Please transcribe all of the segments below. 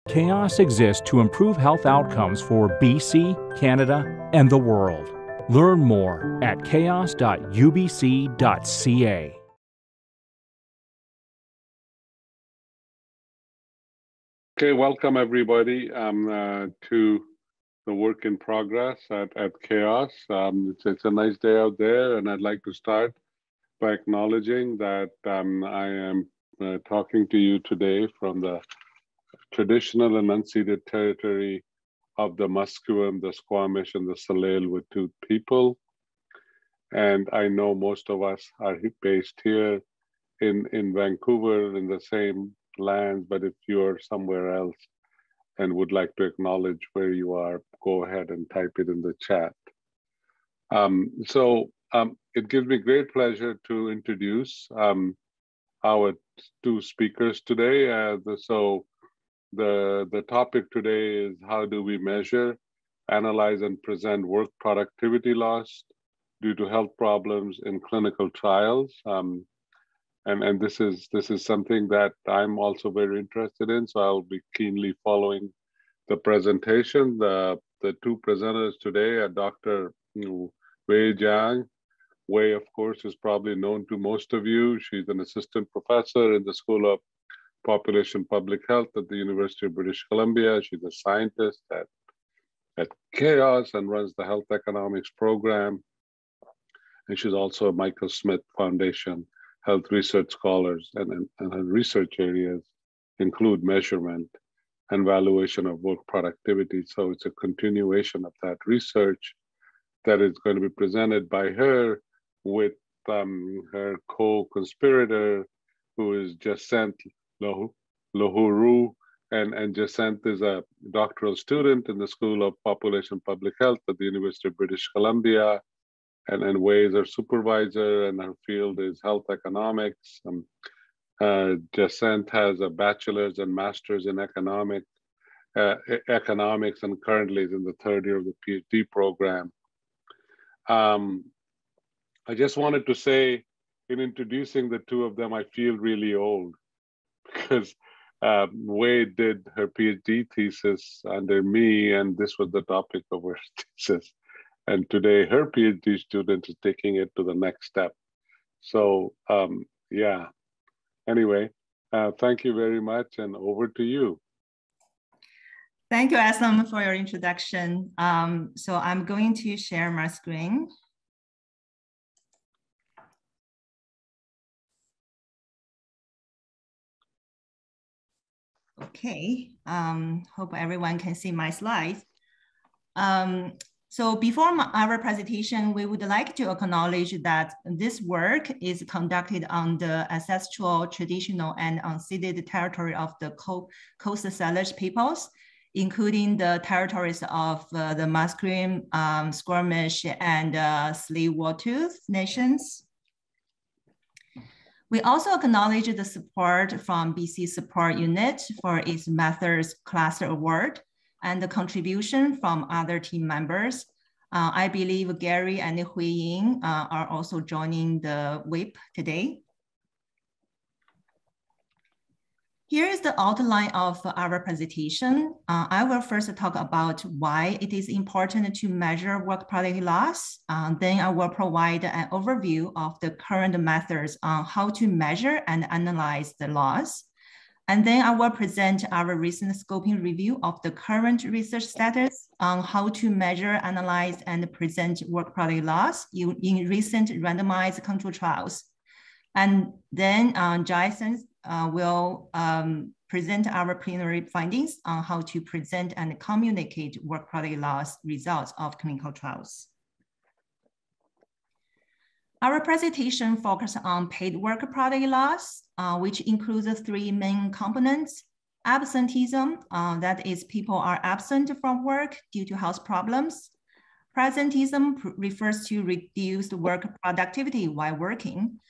CHÉOS exists to improve health outcomes for BC, Canada, and the world. Learn more at chaos.ubc.ca. Okay, welcome everybody to the work in progress at CHÉOS. It's a nice day out there, and I'd like to start by acknowledging that I am talking to you today from the traditional and unceded territory of the Musqueam, the Squamish, and the Tsleil-Waututh people. And I know most of us are based here in Vancouver in the same lands, but if you're somewhere else and would like to acknowledge where you are, go ahead and type it in the chat. It gives me great pleasure to introduce our two speakers today. The topic today is how do we measure, analyze, and present work productivity loss due to health problems in clinical trials. And this is something that I'm also very interested in, so I'll be keenly following the presentation. The two presenters today are Dr. Wei Zhang. Wei, of course, is probably known to most of you. She's an assistant professor in the School of Population Public Health at the University of British Columbia. She's a scientist at CHÉOS and runs the Health Economics program. And she's also a Michael Smith Foundation Health Research Scholars, and her research areas include measurement and valuation of work productivity. So it's a continuation of that research that is going to be presented by her with her co-conspirator, who is Jacynthe L'Heureux. And Jacynthe is a doctoral student in the School of Population Public Health at the University of British Columbia. And Wei is our supervisor, and her field is health economics. Jacynthe has a bachelor's and master's in economics, and currently is in the third year of the PhD program. I just wanted to say, in introducing the two of them, I feel really old because Wei did her PhD thesis under me, and this was the topic of her thesis. And today her PhD student is taking it to the next step. So yeah, anyway, thank you very much, and over to you. Thank you, Aslam, for your introduction. So I'm going to share my screen. Okay, hope everyone can see my slides. So before our presentation, we would like to acknowledge that this work is conducted on the ancestral, traditional, and unceded territory of the Coast Salish peoples, including the territories of the Musqueam, Squamish, and Tsleil-Waututh nations. We also acknowledge the support from BC Support Unit for its Methods Cluster Award, and the contribution from other team members. I believe Gary and Hui Ying are also joining the WiP today. Here is the outline of our presentation. I will first talk about why it is important to measure work productivity loss. Then I will provide an overview of the current methods on how to measure and analyze the loss. And then I will present our recent scoping review of the current research status on how to measure, analyze, and present work product loss in recent randomized control trials. And then Jacynthe will present our preliminary findings on how to present and communicate work product loss results of clinical trials. Our presentation focuses on paid work product loss, which includes three main components. Absenteeism, that is people are absent from work due to health problems. Presenteeism refers to reduced work productivity while working.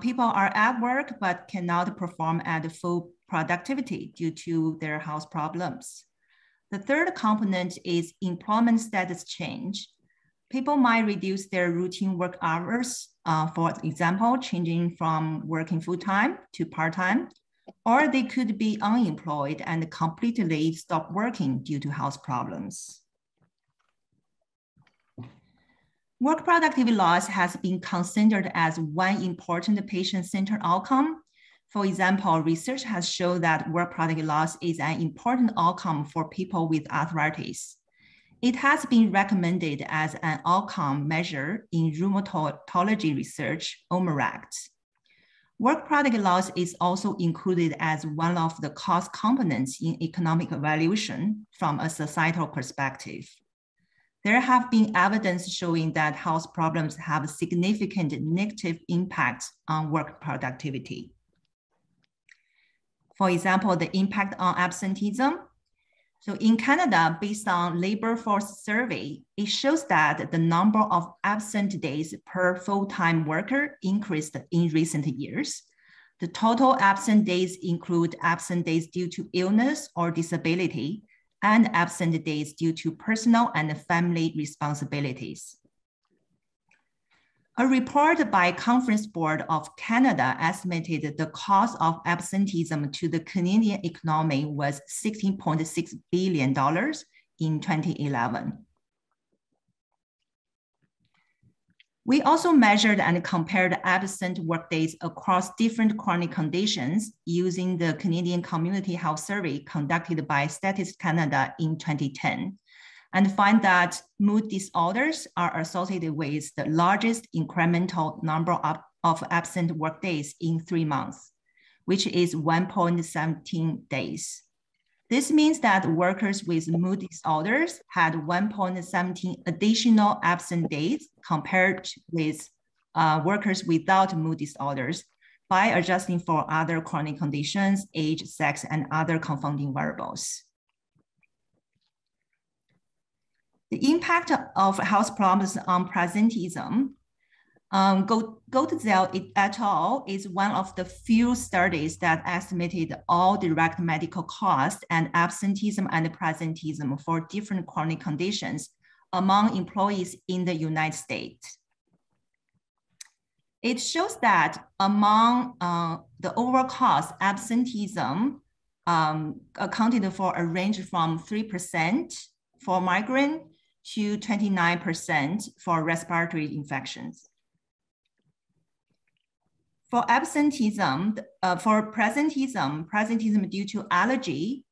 People are at work but cannot perform at full productivity due to their health problems. The third component is employment status change. People might reduce their routine work hours, for example, changing from working full-time to part-time, or they could be unemployed and completely stop working due to health problems. Work productivity loss has been considered as one important patient-centered outcome. For example, research has shown that work productivity loss is an important outcome for people with arthritis. It has been recommended as an outcome measure in rheumatology research, OMERACT. Work productivity loss is also included as one of the cost components in economic evaluation from a societal perspective. There have been evidence showing that health problems have a significant negative impact on work productivity. For example, the impact on absenteeism. So in Canada, based on labor force survey, it shows that the number of absent days per full-time worker increased in recent years. The total absent days include absent days due to illness or disability, and absent days due to personal and family responsibilities. A report by Conference Board of Canada estimated the cost of absenteeism to the Canadian economy was $16.6 billion in 2011. We also measured and compared absent workdays across different chronic conditions using the Canadian Community Health Survey conducted by Statistics Canada in 2010, and find that mood disorders are associated with the largest incremental number of absent workdays in 3 months, which is 1.17 days. This means that workers with mood disorders had 1.17 additional absent days compared with workers without mood disorders by adjusting for other chronic conditions, age, sex, and other confounding variables. The impact of health problems on presenteeism. Goetzel et al. Is one of the few studies that estimated all direct medical costs and absenteeism and presenteeism for different chronic conditions among employees in the United States. It shows that among the overall cost, absenteeism accounted for a range from 3% for migraine to 29% for respiratory infections. For absenteeism, for presenteeism due to allergy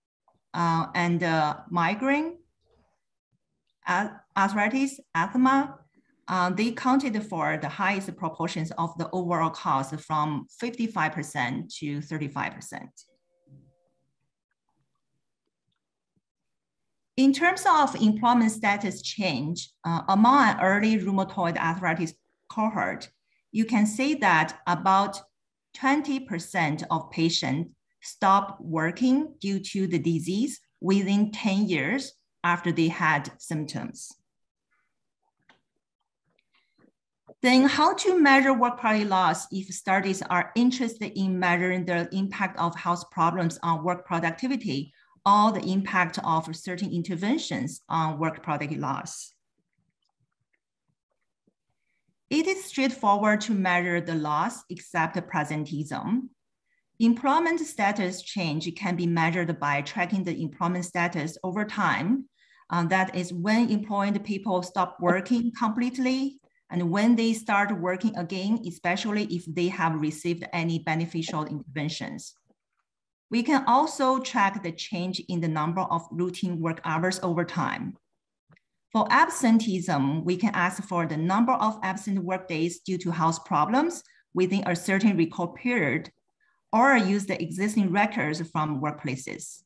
and migraine, arthritis, asthma, they accounted for the highest proportions of the overall cost from 55% to 35%. In terms of employment status change, among an early rheumatoid arthritis cohort, you can say that about 20% of patients stop working due to the disease within 10 years after they had symptoms. Then how to measure work productivity loss if studies are interested in measuring the impact of health problems on work productivity or the impact of certain interventions on work productivity loss? It is straightforward to measure the loss except presenteeism. Employment status change can be measured by tracking the employment status over time. That is when employed people stop working completely and when they start working again, especially if they have received any beneficial interventions. We can also track the change in the number of routine work hours over time. For absenteeism, we can ask for the number of absent work days due to health problems within a certain record period, or use the existing records from workplaces.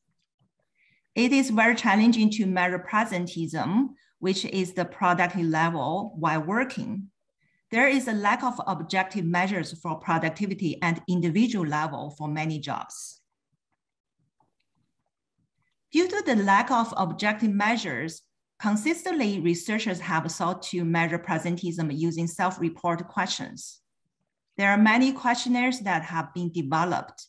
It is very challenging to measure presenteeism, which is the productivity level while working. There is a lack of objective measures for productivity at individual level for many jobs. Due to the lack of objective measures, consistently, researchers have sought to measure presenteeism using self-report questions. There are many questionnaires that have been developed.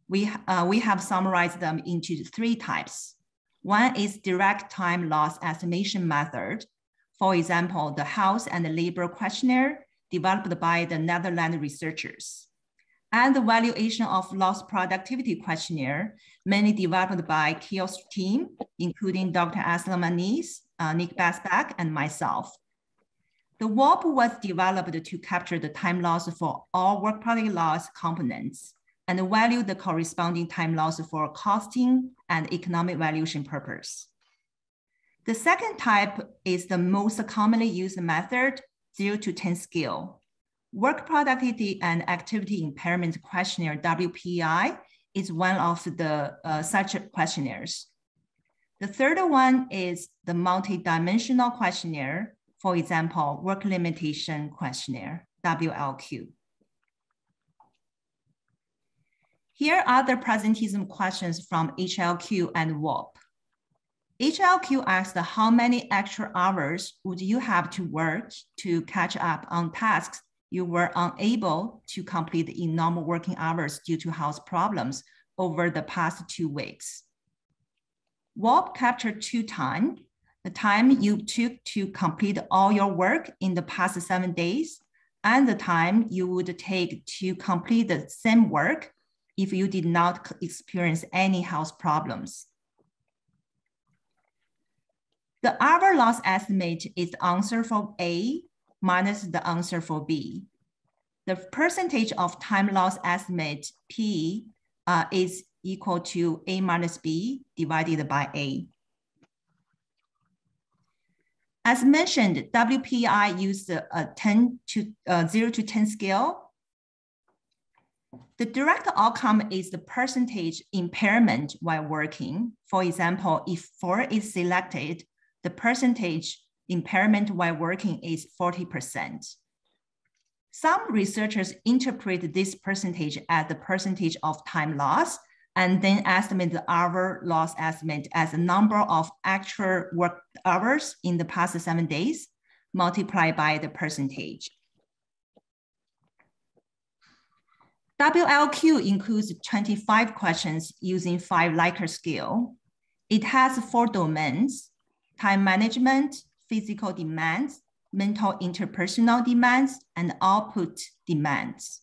We have summarized them into 3 types. One is direct time loss estimation method. For example, the health and labor questionnaire developed by the Netherlands researchers. and the valuation of loss productivity questionnaire, mainly developed by QUESTIONNAIRE team, including Dr. Aslam Anis, Nick Basbach, and myself. The WiP was developed to capture the time loss for all work product loss components and value the corresponding time loss for costing and economic valuation purpose. The second type is the most commonly used method, 0 to 10 scale. Work productivity and activity impairment questionnaire, WPI, is one of the such questionnaires. The third one is the multi-dimensional questionnaire, for example, work limitation questionnaire, WLQ. Here are the presenteeism questions from HLQ and WiP. HLQ asked how many extra hours would you have to work to catch up on tasks you were unable to complete in normal working hours due to health problems over the past 2 weeks. WiP captured 2 times, the time you took to complete all your work in the past 7 days, and the time you would take to complete the same work if you did not experience any health problems. The hour loss estimate is the answer for A minus the answer for B. The percentage of time loss estimate, P, is equal to A minus B divided by A. As mentioned, WPI used a 0 to 10 scale. The direct outcome is the percentage impairment while working. For example, if 4 is selected, the percentage impairment while working is 40%. Some researchers interpret this percentage as the percentage of time loss and then estimate the hour loss estimate as the number of actual work hours in the past 7 days multiplied by the percentage. WLQ includes 25 questions using 5 Likert scale. It has 4 domains: time management, physical demands, mental interpersonal demands, and output demands.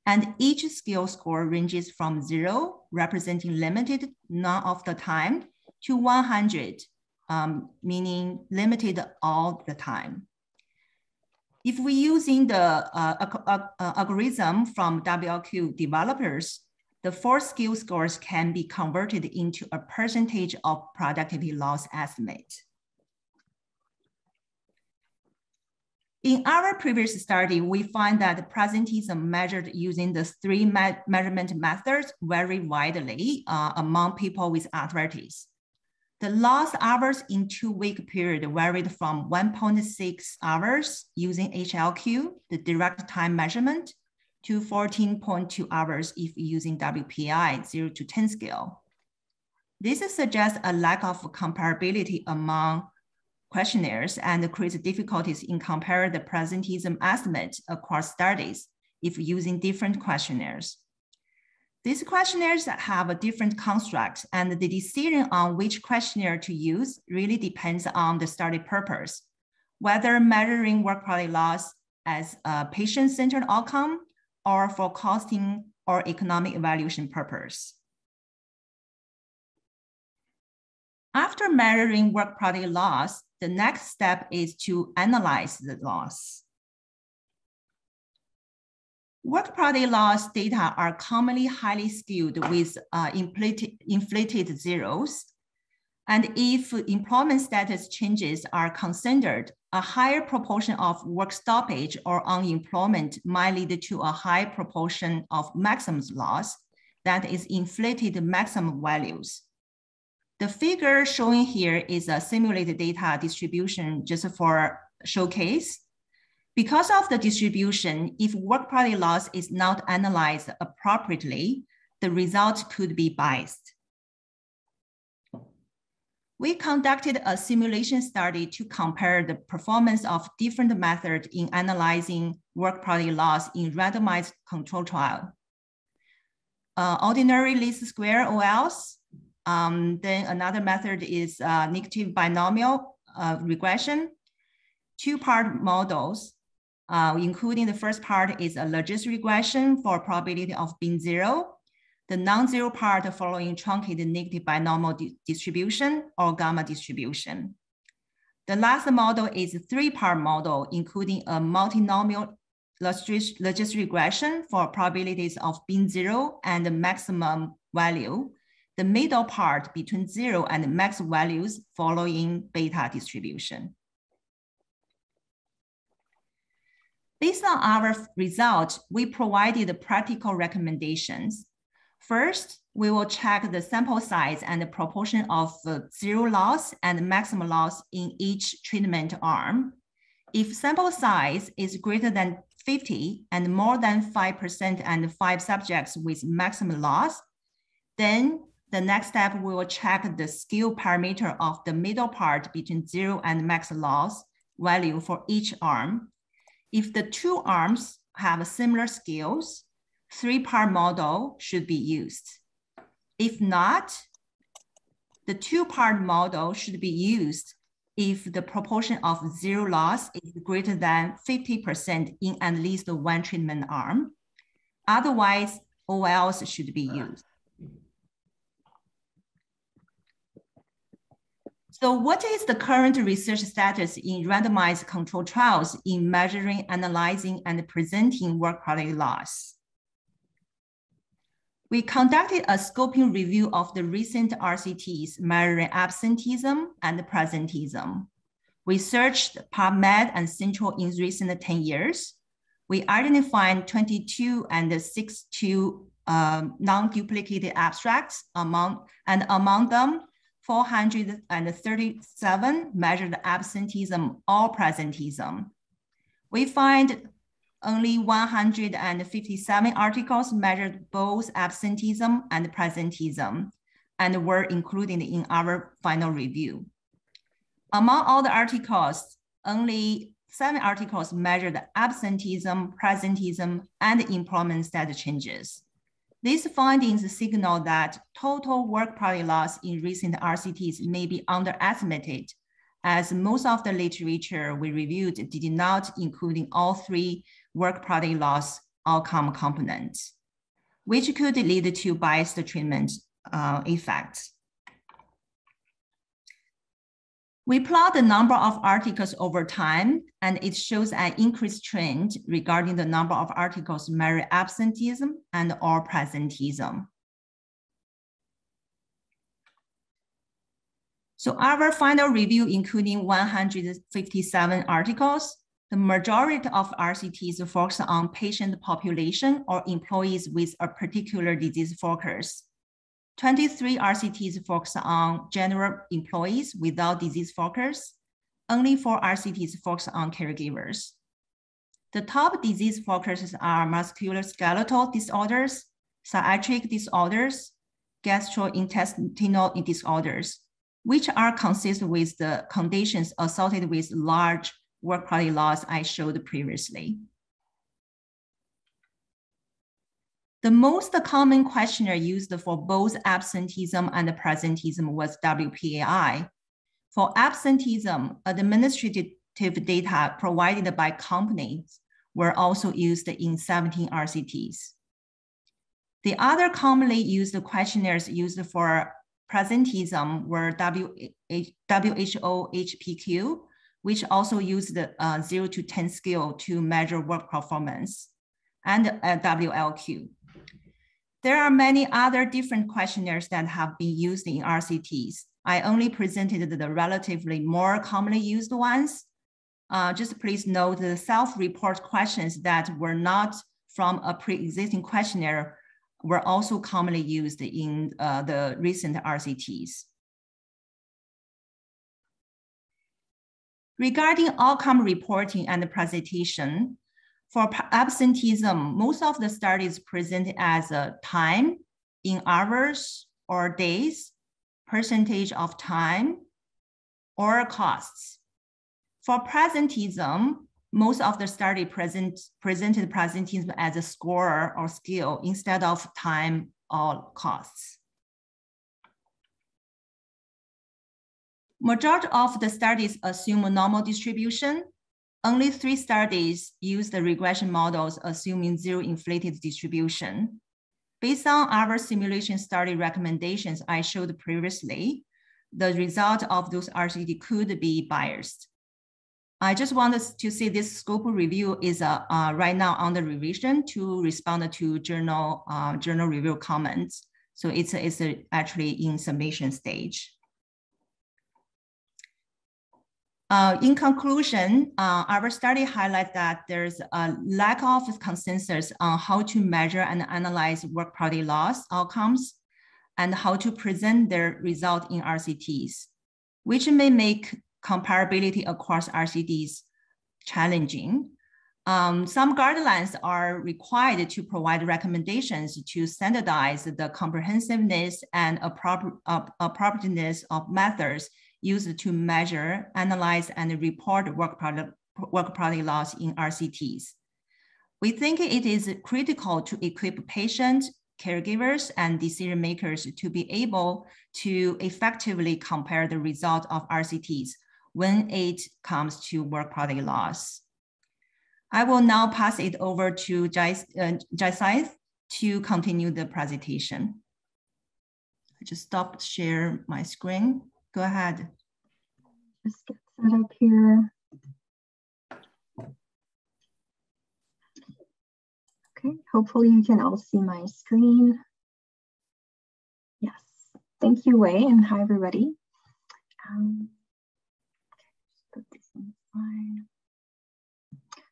And each skill score ranges from 0, representing limited none of the time, to 100, meaning limited all the time. If we're using the algorithm from WLQ developers, the 4 skill scores can be converted into a percentage of productivity loss estimate. In our previous study, we find that the presenteeism measured using the 3 measurement methods vary widely among people with arthritis. The lost hours in 2-week period varied from 1.6 hours using HLQ, the direct time measurement, to 14.2 hours if using WPI 0 to 10 scale. This suggests a lack of comparability among questionnaires and creates difficulties in comparing the presenteeism estimate across studies if using different questionnaires. These questionnaires have a different construct, and the decision on which questionnaire to use really depends on the study purpose, whether measuring work product loss as a patient-centered outcome or for costing or economic evaluation purpose. After measuring work product loss, the next step is to analyze the loss. Work product loss data are commonly highly skewed with inflated zeros. And if employment status changes are considered, a higher proportion of work stoppage or unemployment might lead to a high proportion of maximum loss, that is inflated maximum values. The figure showing here is a simulated data distribution just for showcase. Because of the distribution, if work product loss is not analyzed appropriately, the result could be biased. We conducted a simulation study to compare the performance of different methods in analyzing work product loss in randomized control trial. Ordinary least square OLs. Then another method is negative binomial regression, 2-part models, including the first part is a logistic regression for probability of being 0. The non-zero part following truncated negative binomial distribution or gamma distribution. The last model is a 3-part model, including a multinomial logistic regression for probabilities of being 0 and the maximum value. The middle part between 0 and max values following beta distribution. Based on our result, we provided practical recommendations. First, we will check the sample size and the proportion of zero loss and maximum loss in each treatment arm. If sample size is greater than 50 and more than 5% and 5 subjects with maximum loss, then the next step, we will check the scale parameter of the middle part between 0 and max loss value for each arm. If the 2 arms have similar scales, 3-part model should be used. If not, the 2-part model should be used if the proportion of zero loss is greater than 50% in at least one treatment arm. Otherwise, OLs should be used. So what is the current research status in randomized controlled trials in measuring, analyzing, and presenting work product loss? We conducted a scoping review of the recent RCTs measuring absenteeism and presenteeism. We searched PubMed and Central in recent 10 years. We identified 22 and 62 non-duplicated abstracts among them, 437 measured absenteeism or presenteeism. We find only 157 articles measured both absenteeism and presenteeism and were included in our final review. Among all the articles, only 7 articles measured absenteeism, presenteeism, and employment status changes. These findings signal that total work product loss in recent RCTs may be underestimated, as most of the literature we reviewed did not include all 3 work product loss outcome components, which could lead to biased treatment effects. We plot the number of articles over time, and it shows an increased trend regarding the number of articles measuring absenteeism and or presenteeism. So our final review, including 157 articles, the majority of RCTs focus on patient population or employees with a particular disease focus. 23 RCTs focus on general employees without disease focus. Only 4 RCTs focus on caregivers. The top disease focuses are musculoskeletal disorders, psychiatric disorders, gastrointestinal disorders, which are consistent with the conditions associated with large work product loss I showed previously. The most common questionnaire used for both absenteeism and presenteeism was WPAI. For absenteeism, administrative data provided by companies were also used in 17 RCTs. The other commonly used questionnaires used for presenteeism were WHO HPQ, which also used the 0 to 10 scale to measure work performance, and WLQ. There are many other different questionnaires that have been used in RCTs. I only presented the relatively more commonly used ones. Just please note the self-report questions that were not from a pre-existing questionnaire were also commonly used in the recent RCTs. Regarding outcome reporting and presentation, for absenteeism, most of the studies presented as a time in hours or days, percentage of time, or costs. For presenteeism, most of the study presented presenteeism as a score or scale instead of time or costs. Majority of the studies assume a normal distribution. Only 3 studies used the regression models assuming zero inflated distribution. Based on our simulation study recommendations I showed previously, the result of those RCT could be biased. I just wanted to say this scope review is right now under revision to respond to journal review comments. So it's actually in submission stage. In conclusion, our study highlights that there's a lack of consensus on how to measure and analyze work product loss outcomes and how to present their result in RCTs, which may make comparability across RCTs challenging. Some guidelines are required to provide recommendations to standardize the comprehensiveness and appropriateness of methods used to measure, analyze, and report work product loss in RCTs. We think it is critical to equip patients, caregivers, and decision makers to be able to effectively compare the result of RCTs when it comes to work product loss. I will now pass it over to Jacynthe to continue the presentation. I just stopped share my screen. Go ahead. Just get set up here. Okay, hopefully you can all see my screen. Yes, thank you, Wei, and hi, everybody. Put this on the slide.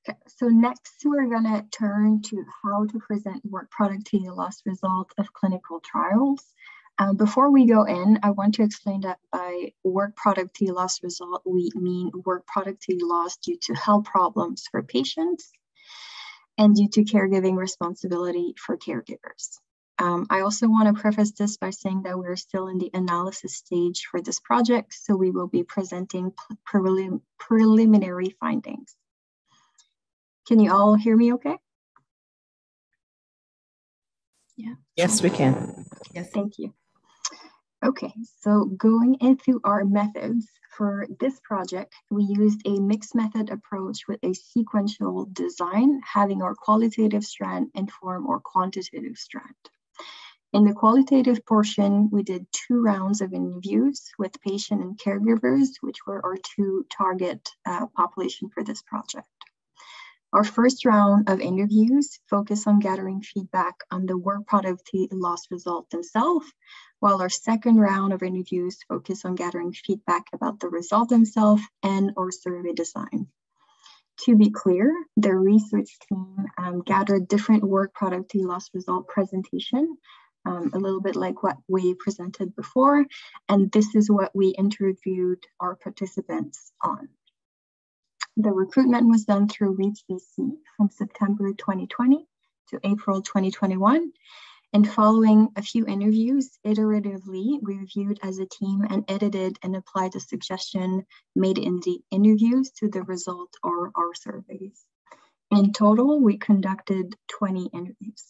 Okay, so next we're gonna turn to how to present work productivity loss results of clinical trials. Before we go in, I want to explain that by work productivity loss result, we mean work productivity loss due to health problems for patients and due to caregiving responsibility for caregivers. I also want to preface this by saying that we're still in the analysis stage for this project, so we will be presenting preliminary findings. Can you all hear me okay? Yeah. Yes, we can. Yes, thank you. Okay, so going into our methods for this project, we used a mixed method approach with a sequential design, having our qualitative strand inform our quantitative strand. In the qualitative portion, we did 2 rounds of interviews with patient and caregivers, which were our 2 target population for this project. Our first round of interviews focused on gathering feedback on the work productivity loss result themselves, while our second round of interviews focused on gathering feedback about the result themselves and our survey design. To be clear, the research team gathered different work productivity loss result presentation, a little bit like what we presented before, and this is what we interviewed our participants on. The recruitment was done through RHEUMATOID from September 2020 to April 2021. And following a few interviews, iteratively, we reviewed as a team and edited and applied the suggestion made in the interviews to the result or our surveys. In total, we conducted 20 interviews.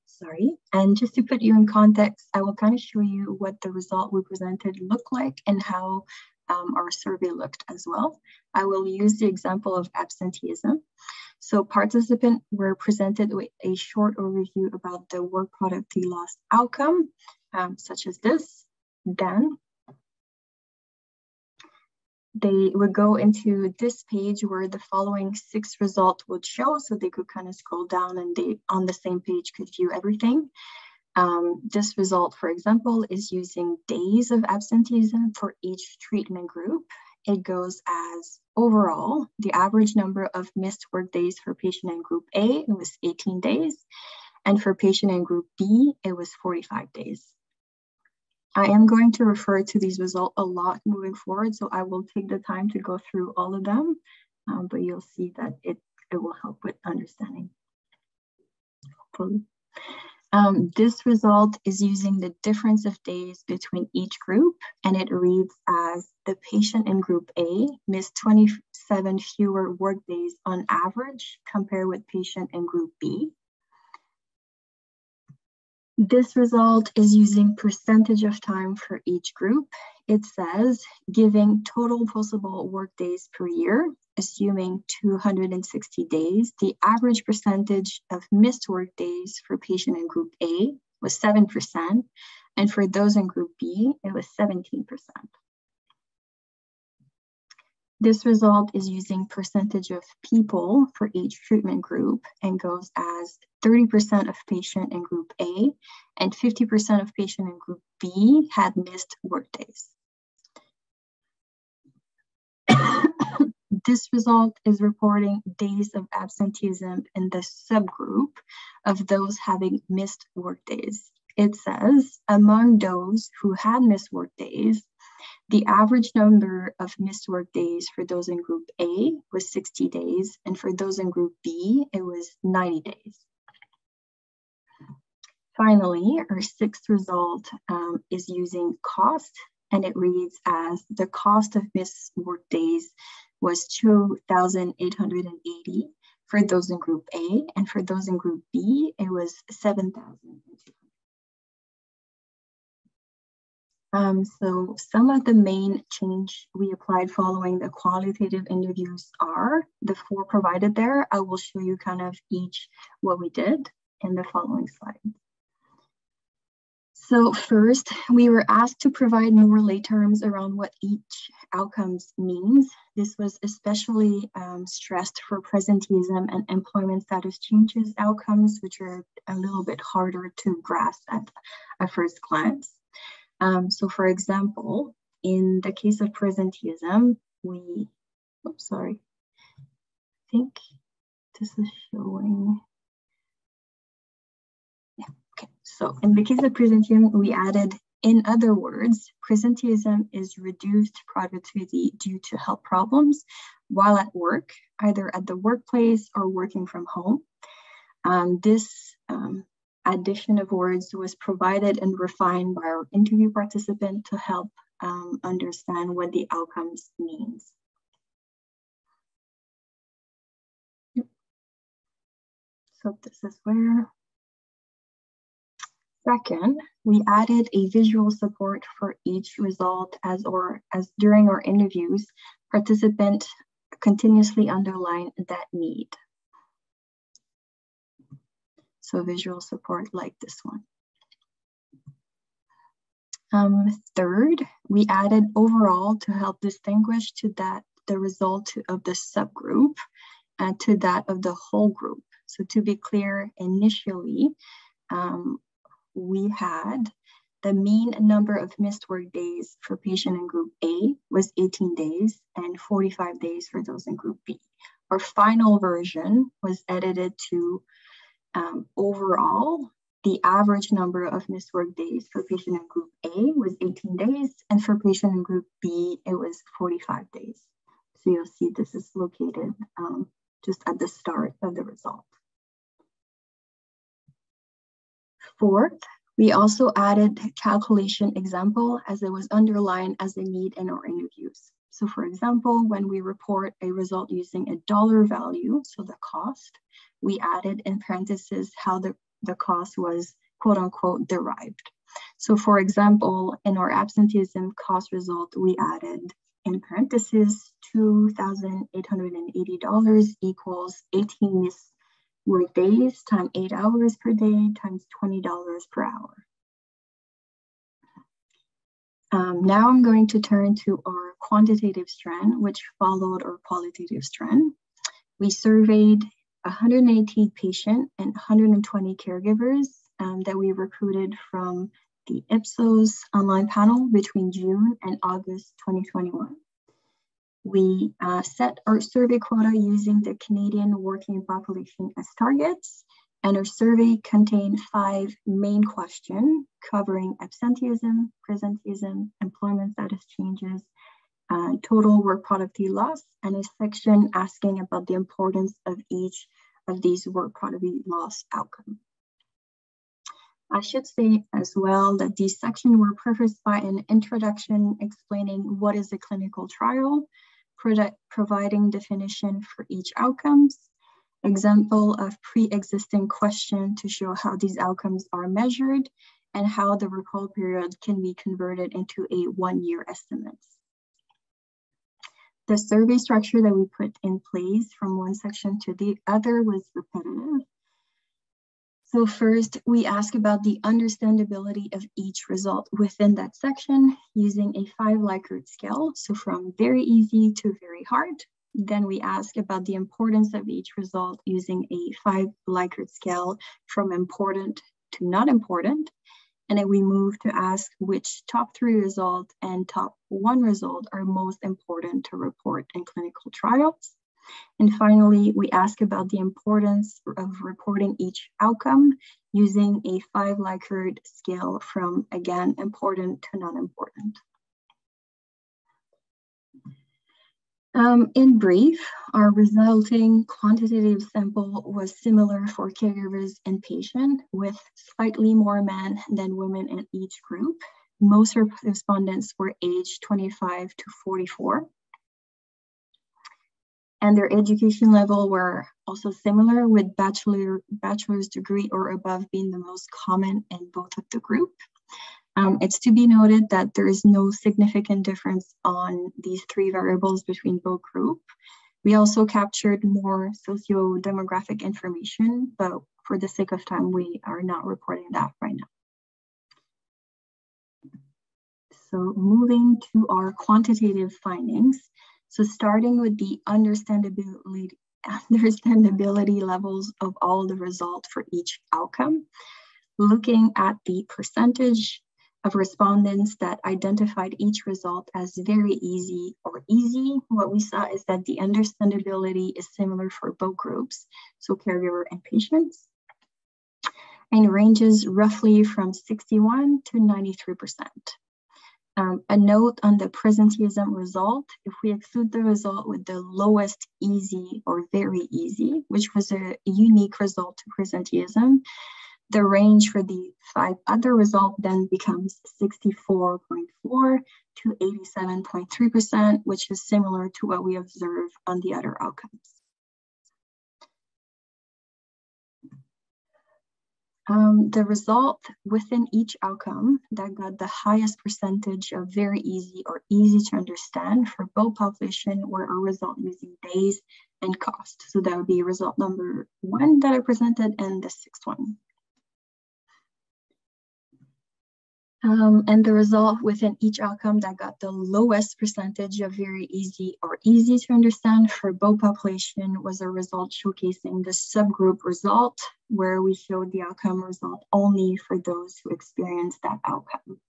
Sorry, and just to put you in context, I will kind of show you what the result we presented looked like and how our survey looked as well. I will use the example of absenteeism. So participants were presented with a short overview about the work productivity loss outcome, such as this. Then they would go into this page where the following 6 results would show, so they could kind of scroll down and they on the same page could view everything. This result, for example, is using days of absenteeism for each treatment group. It goes as overall, the average number of missed work days for patient in group A, it was 18 days. And for patient in group B, it was 45 days. I am going to refer to these results a lot moving forward, so I will take the time to go through all of them, but you'll see that it will help with understanding, hopefully. This result is using the difference of days between each group, and it reads as the patient in group A missed 27 fewer work days on average compared with patient in group B. This result is using percentage of time for each group. It says, giving total possible work days per year, assuming 260 days, the average percentage of missed work days for patient in group A was 7%, and for those in group B, it was 17%. This result is using percentage of people for each treatment group and goes as 30% of patient in group A and 50% of patient in group B had missed work days. This result is reporting days of absenteeism in the subgroup of those having missed work days. It says, among those who had missed work days, the average number of missed work days for those in group A was 60 days, and for those in group B, it was 90 days. Finally, our sixth result is using cost, and it reads as the cost of missed work days was 2,880 for those in group A, and for those in group B, it was 7,200. So some of the main change we applied following the qualitative interviews are the 4 provided there. I will show you kind of each what we did in the following slide. So first, we were asked to provide more lay terms around what each outcomes means. This was especially stressed for presenteeism and employment status changes outcomes, which are a little bit harder to grasp at a first glance. So for example, in the case of presenteeism, I think this is showing. Yeah, okay. So in the case of presenteeism, we added, in other words, presenteeism is reduced productivity due to health problems while at work, either at the workplace or working from home. This addition of words was provided and refined by our interview participant to help understand what the outcomes means. Yep. So this is where. Second, we added a visual support for each result as during our interviews, participant continuously underline that need. So visual support like this one. Third, we added overall to help distinguish the result of the subgroup and to that of the whole group. So to be clear, initially, we had the mean number of missed work days for patient in group A was 18 days and 45 days for those in group B. Our final version was edited to overall, the average number of missed work days for patient in group A was 18 days, and for patient in group B, it was 45 days. So you'll see this is located just at the start of the result. Fourth, we also added calculation example as it was underlined as a need in our interviews. So for example, when we report a result using a dollar value, so the cost, we added in parentheses how the cost was quote unquote derived. So for example, in our absenteeism cost result, we added in parentheses $2,880 equals 18 missed work days times 8 hours per day times $20 per hour. Now I'm going to turn to our quantitative strand, which followed our qualitative strand. We surveyed 118 patients and 120 caregivers that we recruited from the Ipsos online panel between June and August 2021. We set our survey quota using the Canadian working population as targets, and our survey contained 5 main questions covering absenteeism, presenteeism, employment status changes, total work productivity loss, and a section asking about the importance of each of these work productivity loss outcomes. I should say as well that these sections were prefaced by an introduction explaining what is a clinical trial, providing definition for each outcomes, example of pre-existing question to show how these outcomes are measured, and how the recall period can be converted into a 1-year estimate. The survey structure that we put in place from one section to the other was repetitive. So first, we ask about the understandability of each result within that section using a 5 Likert scale, so from very easy to very hard. Then we ask about the importance of each result using a 5 Likert scale from important to not important. And then we move to ask which top 3 results and top 1 result are most important to report in clinical trials. And finally, we ask about the importance of reporting each outcome using a 5 Likert scale from, again, important to not important. In brief, our resulting quantitative sample was similar for caregivers and patients, with slightly more men than women in each group. Most respondents were aged 25 to 44. And their education level were also similar, with bachelor's degree or above being the most common in both of the group. It's to be noted that there is no significant difference on these 3 variables between both groups. We also captured more socio-demographic information, but for the sake of time, we are not reporting that right now. So moving to our quantitative findings. So starting with the understandability levels of all the results for each outcome, looking at the percentage of respondents that identified each result as very easy or easy, what we saw is that the understandability is similar for both groups, so caregiver and patients, and ranges roughly from 61 to 93%. A note on the presenteeism result: if we exclude the result with the lowest easy or very easy, which was a unique result to presenteeism, the range for the 5 other results then becomes 64.4 to 87.3%, which is similar to what we observe on the other outcomes. The result within each outcome that got the highest percentage of very easy or easy to understand for both populations were a result using days and cost. So that would be result number 1 that I presented and the 6th one. And the result within each outcome that got the lowest percentage of very easy or easy to understand for both population was a result showcasing the subgroup result, where we showed the outcome result only for those who experienced that outcome.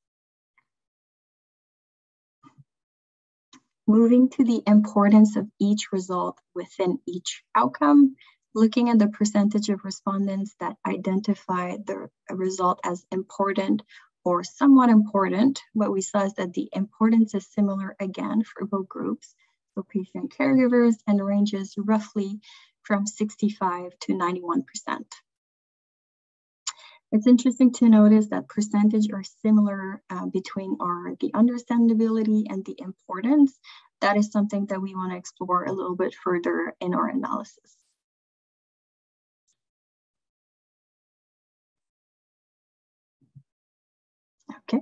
Moving to the importance of each result within each outcome, looking at the percentage of respondents that identify the result as important or somewhat important, what we saw is that the importance is similar again for both groups, so patient caregivers, and ranges roughly from 65 to 91%. It's interesting to notice that percentage are similar between the understandability and the importance. That is something that we want to explore a little bit further in our analysis. Okay.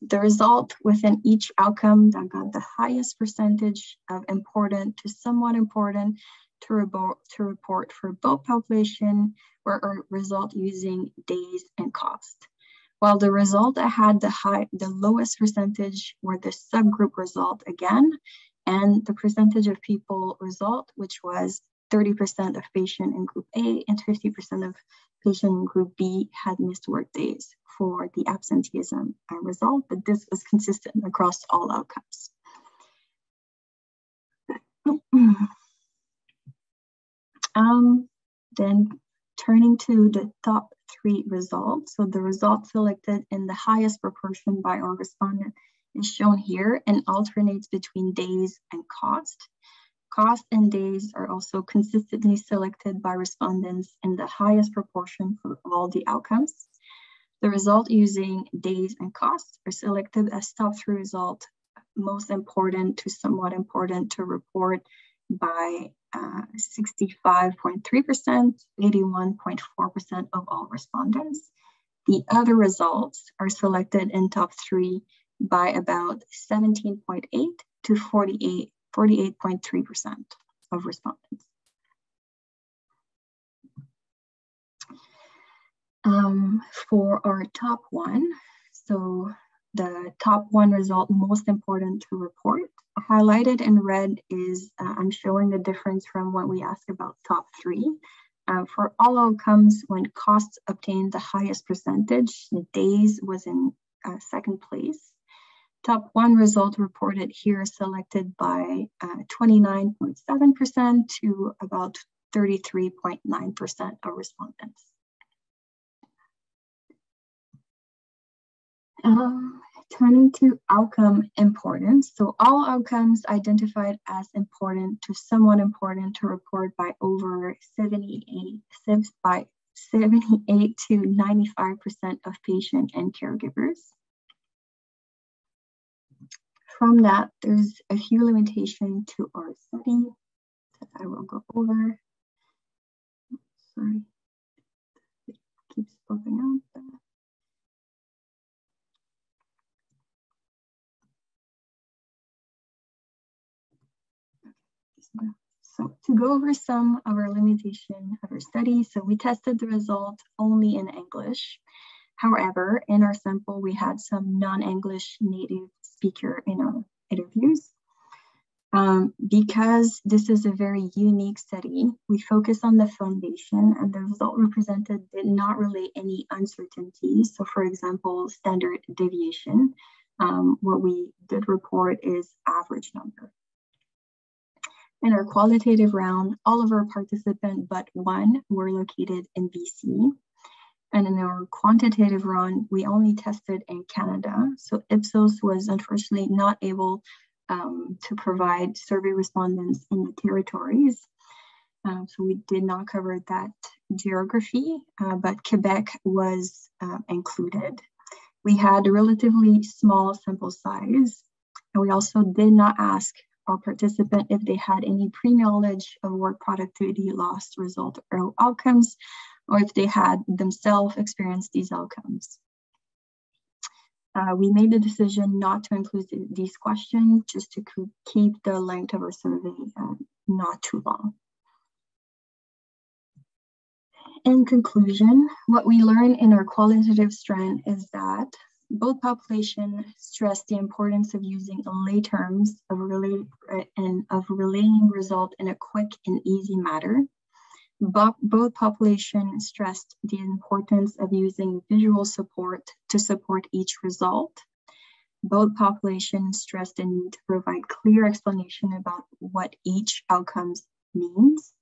The result within each outcome that got the highest percentage of important to somewhat important to report for both population were a result using days and cost. While the result that had the lowest percentage were the subgroup result again, and the percentage of people result, which was 30% of patient in group A and 50% of patient in group B had missed work days for the absenteeism result, but this was consistent across all outcomes. Then turning to the top 3 results. So the result selected in the highest proportion by our respondent is shown here and alternates between days and cost. Cost and days are also consistently selected by respondents in the highest proportion for all the outcomes. The result using days and costs are selected as top 3 result, most important to somewhat important to report by 65.3%, 81.4% of all respondents. The other results are selected in top 3 by about 17.8 to 48.3% of respondents. For our top 1, so the top 1 result most important to report, highlighted in red is, I'm showing the difference from what we asked about top 3. For all outcomes, when costs obtained the highest percentage, days was in second place. Top 1 result reported here selected by 29.7% to about 33.9% of respondents. Turning to outcome importance. So all outcomes identified as important to somewhat important to report by over 78 to 95% of patient and caregivers. From that, there's a few limitations to our study that I will go over. Sorry, it keeps popping out. So to go over some of our limitations of our study, so we tested the results only in English. However, in our sample, we had some non-English native speaker in our interviews. Because this is a very unique study, we focus on the foundation, and the result represented did not relate any uncertainties. So for example, standard deviation, what we did report is average number. In our qualitative round, all of our participants but 1 were located in BC. And in our quantitative round, we only tested in Canada. So Ipsos was unfortunately not able to provide survey respondents in the territories. So we did not cover that geography, but Quebec was included. We had a relatively small sample size, and we also did not ask our participant if they had any pre-knowledge of work productivity loss result or outcomes, or if they had themselves experienced these outcomes. We made the decision not to include these questions just to keep the length of our survey not too long. In conclusion, what we learned in our qualitative strand is that both populations stress the importance of using lay terms of relaying result in a quick and easy manner. Both populations stressed the importance of using visual support to support each result. Both populations stressed the need to provide clear explanation about what each outcome means.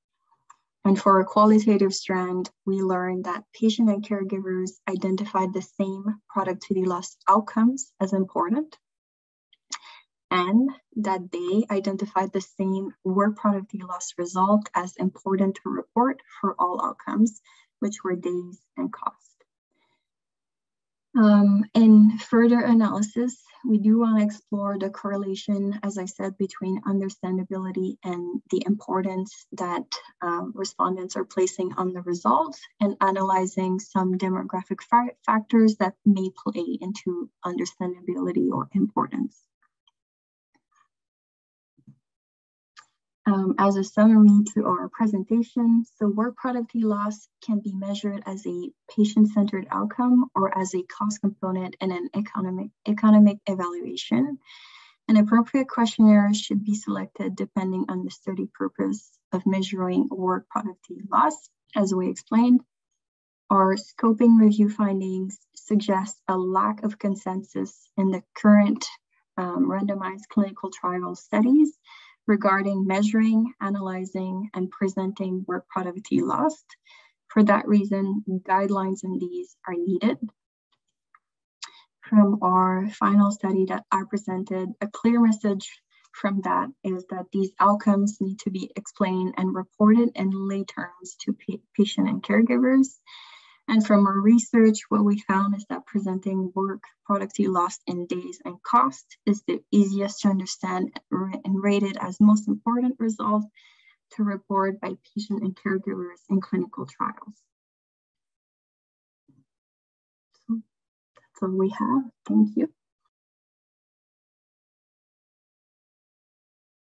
And for a qualitative strand, we learned that patient and caregivers identified the same productivity loss outcomes as important, and that they identified the same work productivity loss result as important to report for all outcomes, which were days and cost. In further analysis, we do want to explore the correlation, as I said, between understandability and the importance that respondents are placing on the results, and analyzing some demographic factors that may play into understandability or importance. As a summary to our presentation, so work productivity loss can be measured as a patient-centered outcome or as a cost component in an economic evaluation. An appropriate questionnaire should be selected depending on the study purpose of measuring work productivity loss. As we explained, our scoping review findings suggest a lack of consensus in the current randomized clinical trial studies regarding measuring, analyzing, and presenting work productivity loss. For that reason, guidelines in these are needed. From our final study that I presented, a clear message from that is that these outcomes need to be explained and reported in lay terms to patient and caregivers. And from our research, what we found is that presenting work productivity lost in days and cost is the easiest to understand and rated as most important result to report by patient and caregivers in clinical trials. So that's all we have. Thank you.